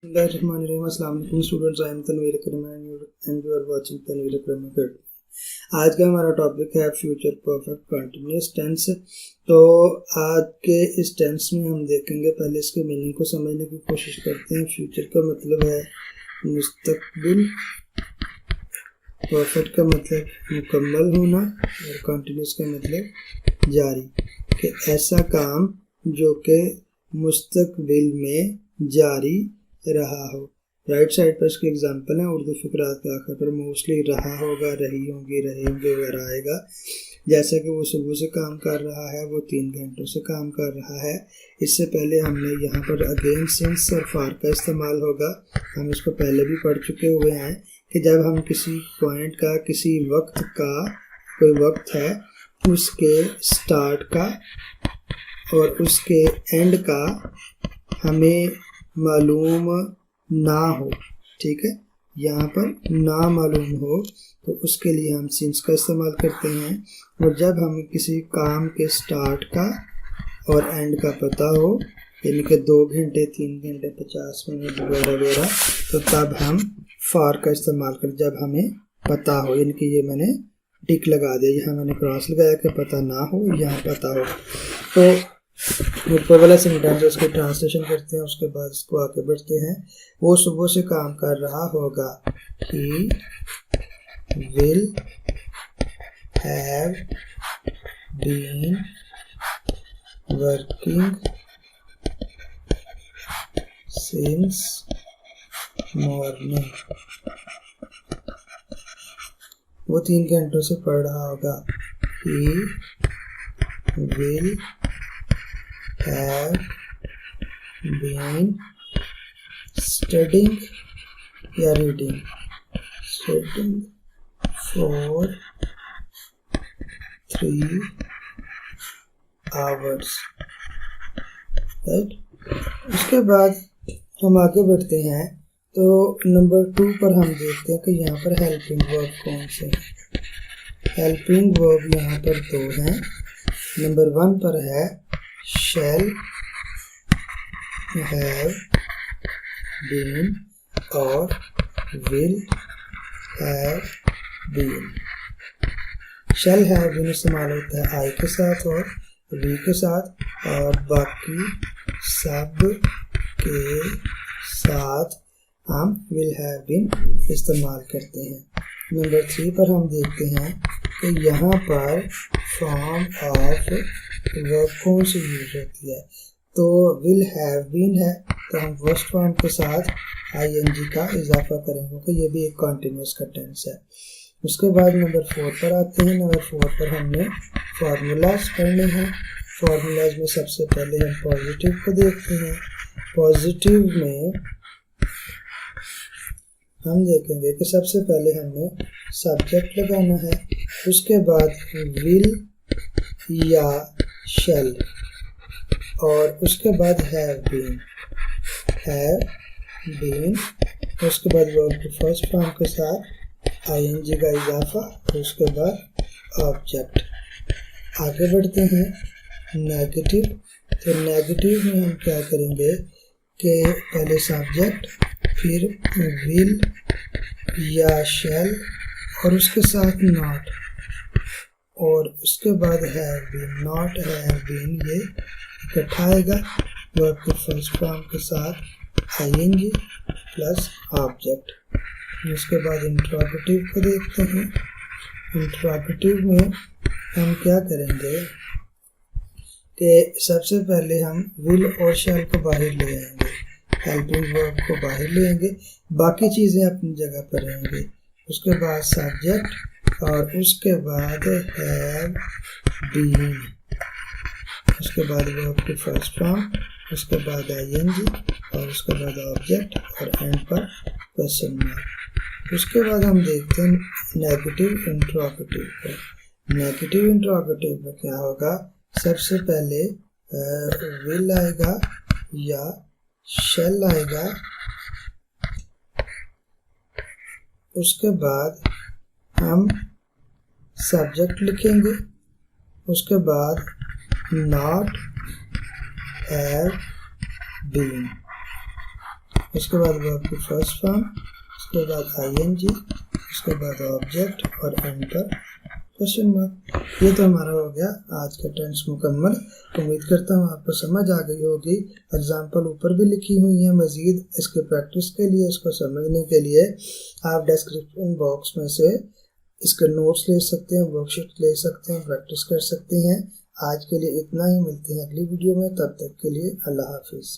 अस्सलाम वालेकुम students, I am Tanveer Akram and you are watching Tanveer Akram academy. आज का हमारा टॉपिक है फ्यूचर परफेक्ट कंटिन्यूअस टेंस। तो आज के इस टेंस में हम देखेंगे, पहले इसके मीनिंग को समझने की कोशिश करते हैं। फ्यूचर का मतलब है मुस्तकबिल, परफेक्ट का मतलब मुकम्मल होना और कंटिन्यूअस का मतलब जारी, कि ऐसा काम जो कि मुस्तकबिल में जारी रहा हो। राइट साइड पर इसके एग्जाम्पल है। उर्दू फिकरात के आखिर पर मोस्टली रहा होगा, रही होंगी, रहे होंगे वगैरह आएगा। जैसा कि वो सुबह से काम कर रहा है, वो 3 घंटों से काम कर रहा है। इससे पहले हमने यहाँ पर अगेन सिंस और फार का इस्तेमाल होगा। हम इसको पहले भी पढ़ चुके हुए हैं कि जब हम किसी पॉइंट का, किसी वक्त का, कोई वक्त है उसके स्टार्ट का और उसके एंड का हमें मालूम ना हो, ठीक है, यहाँ पर ना मालूम हो तो उसके लिए हम सिंस का इस्तेमाल करते हैं। और जब हमें किसी काम के स्टार्ट का और एंड का पता हो, यानी कि 2 घंटे, 3 घंटे, 50 मिनट वगैरह वगैरह, तो तब हम फार का इस्तेमाल कर, जब हमें पता हो, यानी कि ये मैंने टिक लगा दिया, यहाँ मैंने क्रॉस लगाया कि पता ना हो, यहाँ पता हो। तो ऊपर वाला सेंटेंस इसको ट्रांसलेशन करते हैं, उसके बाद इसको आगे बढ़ते हैं। वो सुबह से काम कर रहा होगा, he will have been working since morning. वो 3 घंटों से पढ़ रहा होगा, he will have been studying या reading for 3 hours, राइट। उसके बाद हम आगे बढ़ते हैं। तो नंबर 2 पर हम देखते हैं कि यहाँ पर हेल्पिंग वर्ब कौन से हैं। हेल्पिंग वर्ब यहाँ पर 2 हैं। नंबर 1 पर है shall have been और will have been। shall have been इस्तेमाल होता है I के साथ और we के साथ, और बाकी सब के साथ हम will have been इस्तेमाल करते हैं। नंबर 3 पर हम देखते हैं कि यहाँ पर फॉर्म ऑफ वर्ब कौन सी यूज होती है। तो विल हैव बीन है तो हम फर्स्ट फॉर्म के साथ ing का इजाफा करेंगे, क्योंकि ये भी एक कॉन्टिन्यूस का टेंस है। उसके बाद नंबर 4 पर आते हैं। नंबर 4 पर हमने फार्मूलाज पढ़ने हैं। फार्मूलाज में सबसे पहले हम पॉजिटिव को देखते हैं। पॉजिटिव में हम देखेंगे कि सबसे पहले हमने सब्जेक्ट लगाना है, उसके बाद विल या शैल, और उसके बाद हैव बीन, उसके बाद वर्ब के फर्स्ट फॉर्म के साथ ing का इजाफा, उसके बाद ऑब्जेक्ट। आगे बढ़ते हैं नेगेटिव। तो नेगेटिव में हम क्या करेंगे कि पहले सब्जेक्ट, फिर विल या शैल और उसके साथ नॉट, और उसके बाद have been, not have been, ये इकट्ठा आएगा वर्ब के फर्स्ट फॉर्म के साथ ing प्लस ऑब्जेक्ट। उसके बाद इंट्रोगेटिव को देखते हैं। इंट्रोगेटिव में हम क्या करेंगे कि सबसे पहले हम विल और शैल को बाहर ले आएंगे, हेल्पिंग वर्ब को बाहर ले आएंगे, बाकी चीज़ें अपनी जगह पर रहेंगी। उसके बाद सब्जेक्ट और उसके बाद हैव बीन, उसके बाद वर्ब की फर्स्ट फॉर्म, उसके बाद ing और उसके बाद ऑब्जेक्ट और एंड पर क्वेश्चन मार्क। उसके बाद हम देखते हैं नेगेटिव इंट्रोगेटिव पर। नेगेटिव इंट्रोगेटिव में क्या होगा, सबसे पहले विल आएगा या शैल आएगा, उसके बाद हम सब्जेक्ट लिखेंगे, उसके बाद नॉट हैव बीन, उसके बाद वर्ब की फर्स्ट फॉर्म, उसके बाद आईएनजी, उसके बाद ऑब्जेक्ट और एंड पर क्वेश्चन मार्क। ये तो हमारा हो गया आज का टेंस मुकम्मल। उम्मीद करता हूँ आपको समझ आ गई होगी। एग्जाम्पल ऊपर भी लिखी हुई है मज़ीद इसके प्रैक्टिस के लिए, इसको समझने के लिए आप डिस्क्रिप्शन बॉक्स में से इसके नोट्स ले सकते हैं, वर्कशीट ले सकते हैं, प्रैक्टिस कर सकते हैं। आज के लिए इतना ही, मिलते हैं अगली वीडियो में, तब तक के लिए अल्लाह हाफिज़।